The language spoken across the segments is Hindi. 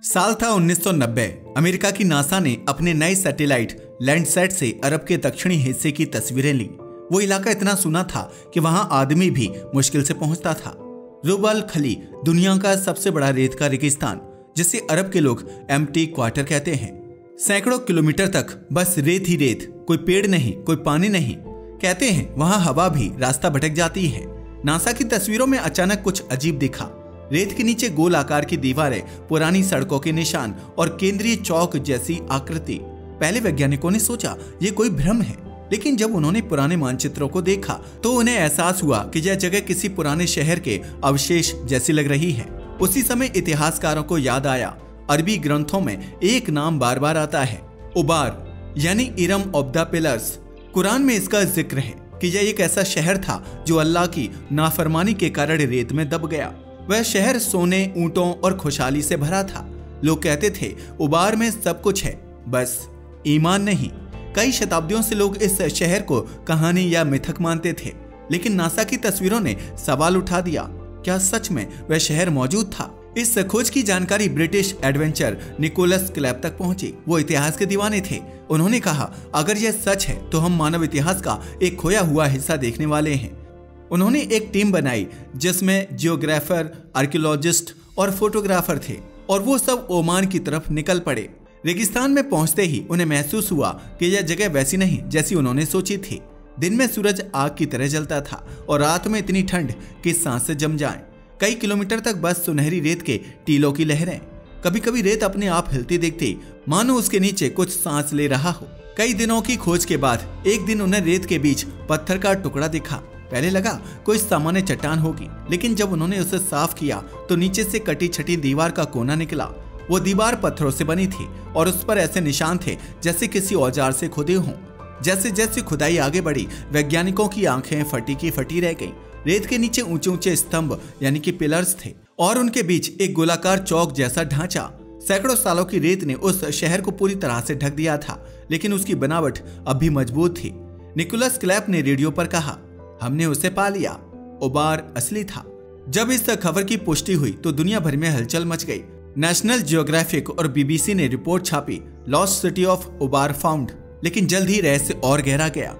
साल था 1990। अमेरिका की नासा ने अपने नए सैटेलाइट लैंडसैट से अरब के दक्षिणी हिस्से की तस्वीरें ली। वो इलाका इतना सुना था कि वहां आदमी भी मुश्किल से पहुंचता था। रुब अल खली दुनिया का सबसे बड़ा रेत का रेगिस्तान, जिसे अरब के लोग एम्प्टी क्वार्टर कहते हैं। सैकड़ों किलोमीटर तक बस रेत ही रेत, कोई पेड़ नहीं, कोई पानी नहीं। कहते हैं वहां हवा भी रास्ता भटक जाती है। नासा की तस्वीरों में अचानक कुछ अजीब दिखा। रेत के नीचे गोल आकार की दीवारें, पुरानी सड़कों के निशान और केंद्रीय चौक जैसी आकृति। पहले वैज्ञानिकों ने सोचा ये कोई भ्रम है, लेकिन जब उन्होंने पुराने मानचित्रों को देखा तो उन्हें एहसास हुआ कि यह जगह किसी पुराने शहर के अवशेष जैसी लग रही है। उसी समय इतिहासकारों को याद आया, अरबी ग्रंथों में एक नाम बार बार आता है, उबार यानी Iram of the pillars. Quran में इसका जिक्र है कि यह एक ऐसा शहर था जो अल्लाह की नाफरमानी के कारण रेत में दब गया। वह शहर सोने, ऊंटों और खुशहाली से भरा था। लोग कहते थे उबार में सब कुछ है, बस ईमान नहीं। कई शताब्दियों से लोग इस शहर को कहानी या मिथक मानते थे, लेकिन नासा की तस्वीरों ने सवाल उठा दिया, क्या सच में वह शहर मौजूद था? इस खोज की जानकारी ब्रिटिश एडवेंचर निकोलस क्लैप तक पहुंची। वो इतिहास के दीवाने थे। उन्होंने कहा, अगर यह सच है तो हम मानव इतिहास का एक खोया हुआ हिस्सा देखने वाले हैं। उन्होंने एक टीम बनाई जिसमें जियोग्राफर, आर्कियोलॉजिस्ट और फोटोग्राफर थे, और वो सब ओमान की तरफ निकल पड़े। रेगिस्तान में पहुंचते ही उन्हें महसूस हुआ कि यह जगह वैसी नहीं जैसी उन्होंने सोची थी। दिन में सूरज आग की तरह जलता था और रात में इतनी ठंड कि सांसें जम जाएं। कई किलोमीटर तक बस सुनहरी रेत के टीलों की लहरें। कभी कभी रेत अपने आप हिलती दिखती, मानो उसके नीचे कुछ सांस ले रहा हो। कई दिनों की खोज के बाद एक दिन उन्हें रेत के बीच पत्थर का टुकड़ा दिखा। पहले लगा कोई सामान्य चट्टान होगी, लेकिन जब उन्होंने उसे साफ किया तो नीचे से कटी छटी दीवार का कोना निकला। वो दीवार पत्थरों से बनी थी और उस पर ऐसे निशान थे जैसे किसी औजार से खुदे हों। जैसे जैसे खुदाई आगे बढ़ी, वैज्ञानिकों की आंखें फटी की फटी रह गईं। रेत के नीचे ऊंचे ऊंचे स्तंभ यानी कि पिलर्स थे और उनके बीच एक गोलाकार चौक जैसा ढांचा। सैकड़ों सालों की रेत ने उस शहर को पूरी तरह से ढक दिया था, लेकिन उसकी बनावट अब भी मजबूत थी। निकोलस क्लैप ने रेडियो पर कहा, हमने उसे पा लिया, उबार असली था। जब इस खबर की पुष्टि हुई तो दुनिया भर में हलचल मच गई। नेशनल जियोग्राफिक और बीबीसी ने रिपोर्ट छापी, लॉस्ट सिटी ऑफ उबार फाउंड। लेकिन जल्द ही रहस्य और गहरा गया।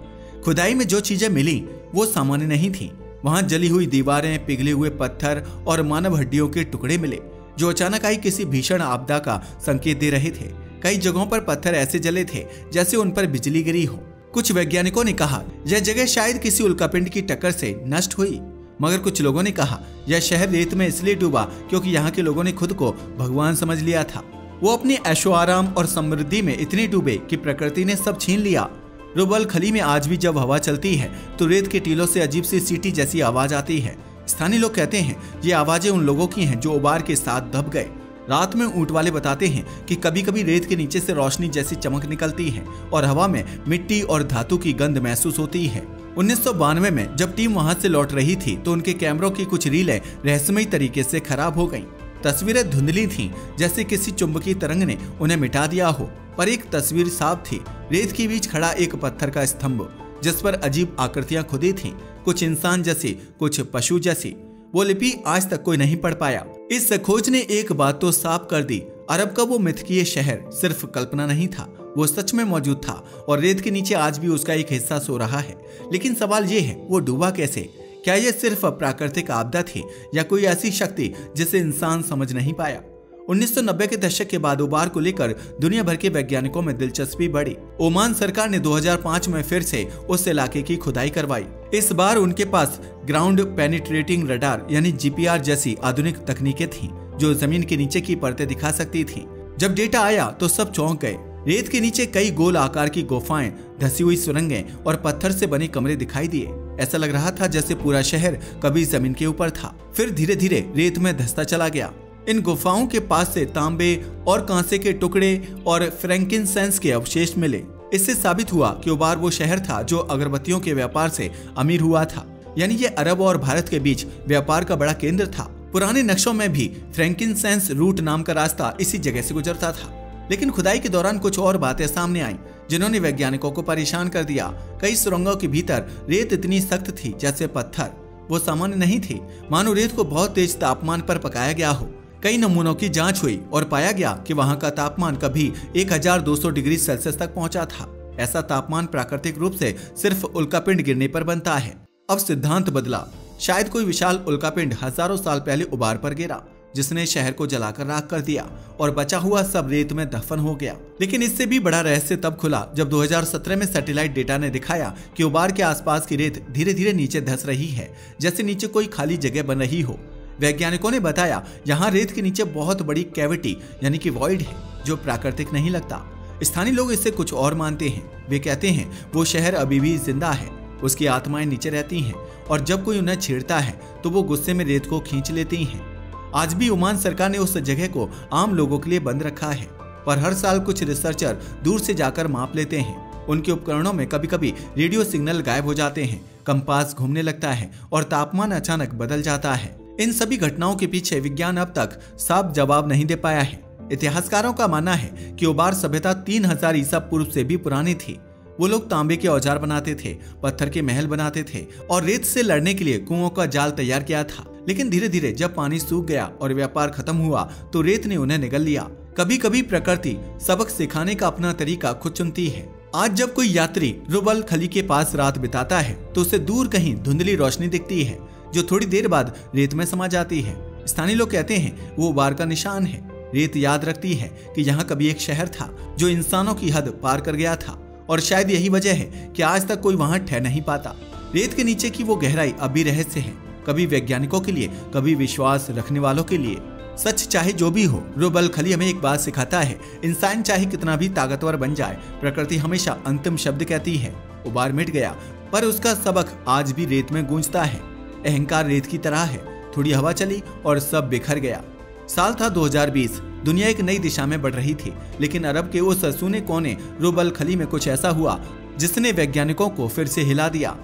खुदाई में जो चीजें मिली वो सामान्य नहीं थी। वहां जली हुई दीवारें, पिघले हुए पत्थर और मानव हड्डियों के टुकड़े मिले, जो अचानक आई किसी भीषण आपदा का संकेत दे रहे थे। कई जगहों पर पत्थर ऐसे जले थे जैसे उन पर बिजली गिरी हो। कुछ वैज्ञानिकों ने कहा यह जगह शायद किसी उल्कापिंड की टक्कर से नष्ट हुई, मगर कुछ लोगों ने कहा यह शहर रेत में इसलिए डूबा क्योंकि यहाँ के लोगों ने खुद को भगवान समझ लिया था। वो अपनी ऐशो आराम और समृद्धि में इतने डूबे कि प्रकृति ने सब छीन लिया। रुब अल खली में आज भी जब हवा चलती है तो रेत के टीलों से अजीब सी सीटी जैसी आवाज आती है। स्थानीय लोग कहते हैं ये आवाजें उन लोगों की हैं जो उबार के साथ दब गए। रात में ऊंट वाले बताते हैं कि कभी कभी रेत के नीचे से रोशनी जैसी चमक निकलती है और हवा में मिट्टी और धातु की गंध महसूस होती है। 1992 में जब टीम वहां से लौट रही थी तो उनके कैमरों की कुछ रीलें रहस्यमयी तरीके से खराब हो गईं। तस्वीरें धुंधली थीं, जैसे किसी चुंबकीय तरंग ने उन्हें मिटा दिया हो, पर एक तस्वीर साफ थी। रेत के बीच खड़ा एक पत्थर का स्तंभ जिस पर अजीब आकृतियां खुदी थीं, कुछ इंसान जैसी, कुछ पशु जैसी। वो लिपि आज तक कोई नहीं पढ़ पाया। इस खोज ने एक बात तो साफ कर दी, अरब का वो मिथकीय शहर सिर्फ कल्पना नहीं था, वो सच में मौजूद था और रेत के नीचे आज भी उसका एक हिस्सा सो रहा है। लेकिन सवाल ये है, वो डूबा कैसे? क्या यह सिर्फ प्राकृतिक आपदा थी या कोई ऐसी शक्ति जिसे इंसान समझ नहीं पाया? 1990 के दशक के बाद उबार को लेकर दुनिया भर के वैज्ञानिकों में दिलचस्पी बढ़ी। ओमान सरकार ने 2005 में फिर से उस इलाके की खुदाई करवाई। इस बार उनके पास ग्राउंड पेनिट्रेटिंग रडार यानी जीपीआर जैसी आधुनिक तकनीकें थीं, जो जमीन के नीचे की परतें दिखा सकती थीं। जब डेटा आया तो सब चौंक गए। रेत के नीचे कई गोल आकार की गुफाएं, धसी हुई सुरंगें और पत्थर से बने कमरे दिखाई दिए। ऐसा लग रहा था जैसे पूरा शहर कभी जमीन के ऊपर था, फिर धीरे धीरे रेत में धंसता चला गया। इन गुफाओं के पास से तांबे और कांसे के टुकड़े और फ्रैंकिनसेंस के अवशेष मिले। इससे साबित हुआ कि उबार वो शहर था जो अगरबत्तियों के व्यापार से अमीर हुआ था, यानी ये अरब और भारत के बीच व्यापार का बड़ा केंद्र था। पुराने नक्शों में भी फ्रैंकिनसेंस रूट नाम का रास्ता इसी जगह से गुजरता था। लेकिन खुदाई के दौरान कुछ और बातें सामने आईं, जिन्होंने वैज्ञानिकों को परेशान कर दिया। कई सुरंगों के भीतर रेत इतनी सख्त थी जैसे पत्थर। वो सामान्य नहीं थी, मानो रेत को बहुत तेज तापमान पर पकाया गया हो। कई नमूनों की जांच हुई और पाया गया कि वहां का तापमान कभी 1200 डिग्री सेल्सियस तक पहुंचा था। ऐसा तापमान प्राकृतिक रूप से सिर्फ उल्कापिंड गिरने पर बनता है। अब सिद्धांत बदला। शायद कोई विशाल उल्कापिंड हजारों साल पहले उबार पर गिरा, जिसने शहर को जलाकर राख कर दिया और बचा हुआ सब रेत में दफन हो गया। लेकिन इससे भी बड़ा रहस्य तब खुला जब 2017 में सैटेलाइट डेटा ने दिखाया कि उबार के आसपास की रेत धीरे धीरे नीचे धंस रही है, जैसे नीचे कोई खाली जगह बन रही हो। वैज्ञानिकों ने बताया यहाँ रेत के नीचे बहुत बड़ी कैविटी यानी कि वॉइड है, जो प्राकृतिक नहीं लगता। स्थानीय लोग इससे कुछ और मानते हैं। वे कहते हैं वो शहर अभी भी जिंदा है, उसकी आत्माएं नीचे रहती हैं और जब कोई उन्हें छेड़ता है तो वो गुस्से में रेत को खींच लेती हैं। आज भी ओमान सरकार ने उस जगह को आम लोगों के लिए बंद रखा है, पर हर साल कुछ रिसर्चर दूर से जाकर माप लेते हैं। उनके उपकरणों में कभी कभी रेडियो सिग्नल गायब हो जाते हैं, कंपास घूमने लगता है और तापमान अचानक बदल जाता है। इन सभी घटनाओं के पीछे विज्ञान अब तक साफ जवाब नहीं दे पाया है। इतिहासकारों का मानना है कि उबार सभ्यता 3000 ईसा पूर्व से भी पुरानी थी। वो लोग तांबे के औजार बनाते थे, पत्थर के महल बनाते थे और रेत से लड़ने के लिए कुओं का जाल तैयार किया था। लेकिन धीरे धीरे जब पानी सूख गया और व्यापार खत्म हुआ तो रेत ने उन्हें निगल लिया। कभी कभी प्रकृति सबक सिखाने का अपना तरीका खुद चुनती है। आज जब कोई यात्री रुबल खली के पास रात बिताता है तो उसे दूर कहीं धुंधली रोशनी दिखती है, जो थोड़ी देर बाद रेत में समा जाती है। स्थानीय लोग कहते हैं वो उबार का निशान है। रेत याद रखती है कि यहाँ कभी एक शहर था जो इंसानों की हद पार कर गया था, और शायद यही वजह है कि आज तक कोई वहां ठहर नहीं पाता। रेत के नीचे की वो गहराई अभी रहस्य है, कभी वैज्ञानिकों के लिए, कभी विश्वास रखने वालों के लिए। सच चाहे जो भी हो, रुबल खली हमें एक बात सिखाता है, इंसान चाहे कितना भी ताकतवर बन जाए, प्रकृति हमेशा अंतिम शब्द कहती है। उबार मिट गया पर उसका सबक आज भी रेत में गूंजता है। अहंकार रेत की तरह है, थोड़ी हवा चली और सब बिखर गया। साल था 2020। दुनिया एक नई दिशा में बढ़ रही थी, लेकिन अरब के उस सूने कोने रुबल खली में कुछ ऐसा हुआ जिसने वैज्ञानिकों को फिर से हिला दिया।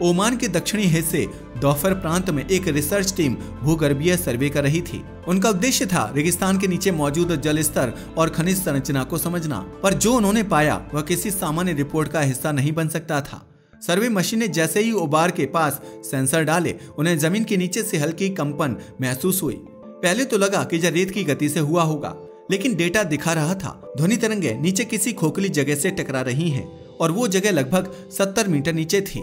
ओमान के दक्षिणी हिस्से दोफर प्रांत में एक रिसर्च टीम भूगर्भीय सर्वे कर रही थी। उनका उद्देश्य था रेगिस्तान के नीचे मौजूद जल स्तर और खनिज संरचना को समझना, पर जो उन्होंने पाया वह किसी सामान्य रिपोर्ट का हिस्सा नहीं बन सकता था। सर्वे मशीनें जैसे ही उबार के पास सेंसर डाले, उन्हें जमीन के नीचे से हल्की कंपन महसूस हुई। पहले तो लगा कि यह रेत की गति से हुआ होगा, लेकिन डेटा दिखा रहा था ध्वनि तरंगें नीचे किसी खोखली जगह से टकरा रही हैं और वो जगह लगभग 70 मीटर नीचे थी।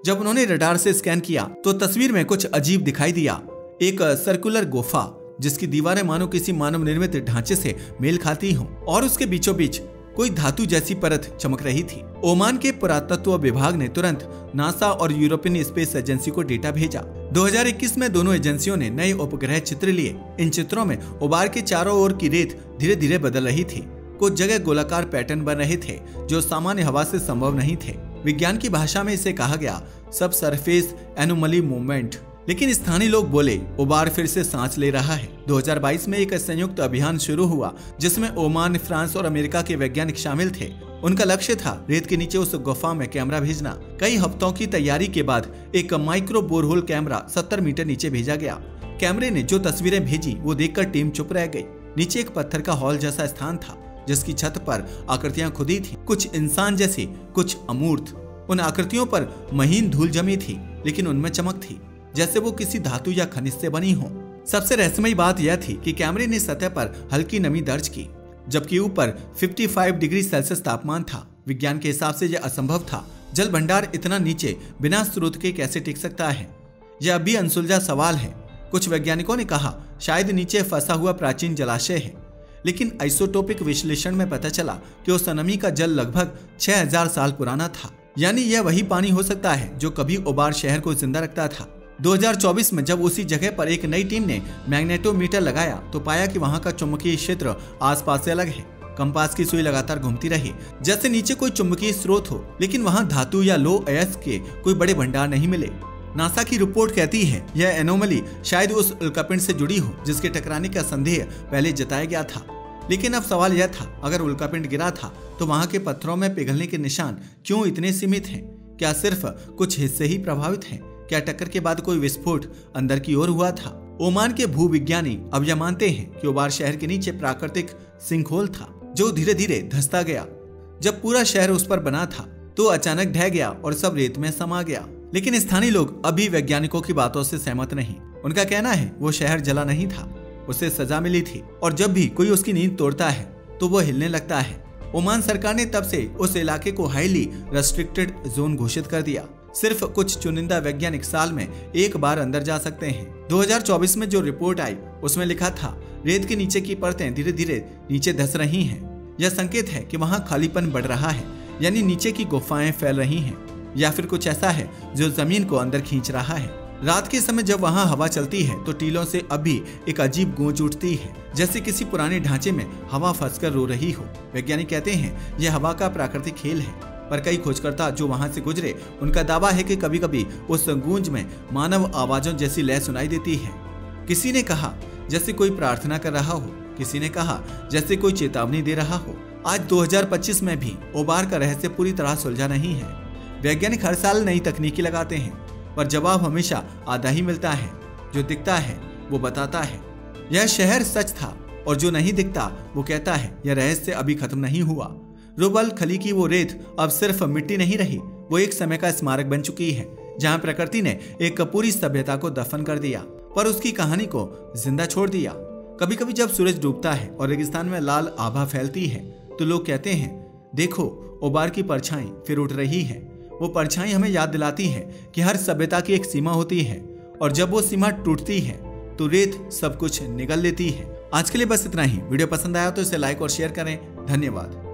जब उन्होंने रडार से स्कैन किया तो तस्वीर में कुछ अजीब दिखाई दिया। एक सर्कुलर गुफा जिसकी दीवारें मानो किसी मानव निर्मित ढांचे से मेल खाती हों और उसके बीचों बीच कोई धातु जैसी परत चमक रही थी। ओमान के पुरातत्व विभाग ने तुरंत नासा और यूरोपियन स्पेस एजेंसी को डेटा भेजा। 2021 में दोनों एजेंसियों ने नए उपग्रह चित्र लिए। इन चित्रों में उबार के चारों ओर की रेत धीरे धीरे बदल रही थी। कुछ जगह गोलाकार पैटर्न बन रहे थे जो सामान्य हवा से संभव नहीं थे। विज्ञान की भाषा में इसे कहा गया सब सरफेस एनोमली मूवमेंट। लेकिन स्थानीय लोग बोले उबार फिर से सांस ले रहा है। 2022 में एक संयुक्त अभियान शुरू हुआ जिसमें ओमान, फ्रांस और अमेरिका के वैज्ञानिक शामिल थे। उनका लक्ष्य था रेत के नीचे उस गुफा में कैमरा भेजना। कई हफ्तों की तैयारी के बाद एक माइक्रो बोरहोल कैमरा 70 मीटर नीचे भेजा गया। कैमरे ने जो तस्वीरें भेजी वो देखकर टीम चुप रह गई। नीचे एक पत्थर का हॉल जैसा स्थान था जिसकी छत पर आकृतियां खुदी थी, कुछ इंसान जैसी, कुछ अमूर्त। उन आकृतियों पर महीन धूल जमी थी, लेकिन उनमें चमक थी जैसे वो किसी धातु या खनिज से बनी हो। सबसे रहस्यमयी बात यह थी कि कैमरे ने सतह पर हल्की नमी दर्ज की, जबकि ऊपर 55 डिग्री सेल्सियस तापमान था। विज्ञान के हिसाब से यह असंभव था। जल भंडार इतना नीचे बिना स्रोत के कैसे टिक सकता है? यह अभी अनसुलझा सवाल है। कुछ वैज्ञानिकों ने कहा शायद नीचे फंसा हुआ प्राचीन जलाशय है, लेकिन आइसोटोपिक विश्लेषण में पता चला कि उस नमी का जल लगभग 6000 साल पुराना था। यानी यह वही पानी हो सकता है जो कभी उबार शहर को जिंदा रखता था। 2024 में जब उसी जगह पर एक नई टीम ने मैग्नेटोमीटर लगाया तो पाया कि वहां का चुंबकीय क्षेत्र आसपास से अलग है। कंपास की सुई लगातार घूमती रही जैसे नीचे कोई चुंबकीय स्रोत हो, लेकिन वहां धातु या लो अयस्क के कोई बड़े भंडार नहीं मिले। नासा की रिपोर्ट कहती है यह एनोमली शायद उस उल्कापिंड से जुड़ी हो जिसके टकराने का संदेह पहले जताया गया था। लेकिन अब सवाल यह था, अगर उल्कापिंड गिरा था तो वहां के पत्थरों में पिघलने के निशान क्यों इतने सीमित हैं? क्या सिर्फ कुछ हिस्से ही प्रभावित हैं? क्या टक्कर के बाद कोई विस्फोट अंदर की ओर हुआ था? ओमान के भूविज्ञानी अब यह मानते हैं कि उबार शहर के नीचे प्राकृतिक सिंकहोल था जो धीरे धीरे धंसता गया। जब पूरा शहर उस पर बना था तो अचानक ढह गया और सब रेत में समा गया। लेकिन स्थानीय लोग अभी वैज्ञानिकों की बातों से सहमत नहीं। उनका कहना है वो शहर जला नहीं था, उसे सजा मिली थी और जब भी कोई उसकी नींद तोड़ता है तो वो हिलने लगता है। ओमान सरकार ने तब से उस इलाके को हाईली रेस्ट्रिक्टेड जोन घोषित कर दिया। सिर्फ कुछ चुनिंदा वैज्ञानिक साल में एक बार अंदर जा सकते हैं। 2024 में जो रिपोर्ट आई उसमें लिखा था रेत के नीचे की परतें धीरे धीरे नीचे धंस रही हैं। यह संकेत है कि वहाँ खालीपन बढ़ रहा है, यानी नीचे की गुफाएं फैल रही हैं, या फिर कुछ ऐसा है जो जमीन को अंदर खींच रहा है। रात के समय जब वहाँ हवा चलती है तो टीलों से अभी एक अजीब गूंज उठती है, जैसे किसी पुराने ढांचे में हवा फंसकर रो रही हो। वैज्ञानिक कहते हैं यह हवा का प्राकृतिक खेल है, पर कई खोजकर्ता जो वहां से गुजरे उनका दावा है कि कभी कभी उस गूंज में मानव आवाजों जैसी लय सुनाई देती है। किसी ने कहा जैसे कोई प्रार्थना कर रहा हो, किसी ने कहा जैसे कोई चेतावनी दे रहा हो। आज 2025 में भी ओबार का रहस्य पूरी तरह सुलझा नहीं है। वैज्ञानिक हर साल नई तकनीकी लगाते हैं, पर जवाब हमेशा आधा ही मिलता है। जो दिखता है वो बताता है यह शहर सच था, और जो नहीं दिखता वो कहता है यह रहस्य अभी खत्म नहीं हुआ। रुबल खली की वो रेत अब सिर्फ मिट्टी नहीं रही, वो एक समय का स्मारक बन चुकी है जहां प्रकृति ने एक पूरी सभ्यता को दफन कर दिया पर उसकी कहानी को जिंदा छोड़ दिया। कभी कभी जब सूरज डूबता है और रेगिस्तान में लाल आभा फैलती है तो लोग कहते हैं देखो ओबार की परछाई फिर उठ रही है। वो परछाई हमें याद दिलाती है कि हर सभ्यता की एक सीमा होती है, और जब वो सीमा टूटती है तो रेत सब कुछ निगल लेती है। आज के लिए बस इतना ही। वीडियो पसंद आया तो इसे लाइक और शेयर करें। धन्यवाद।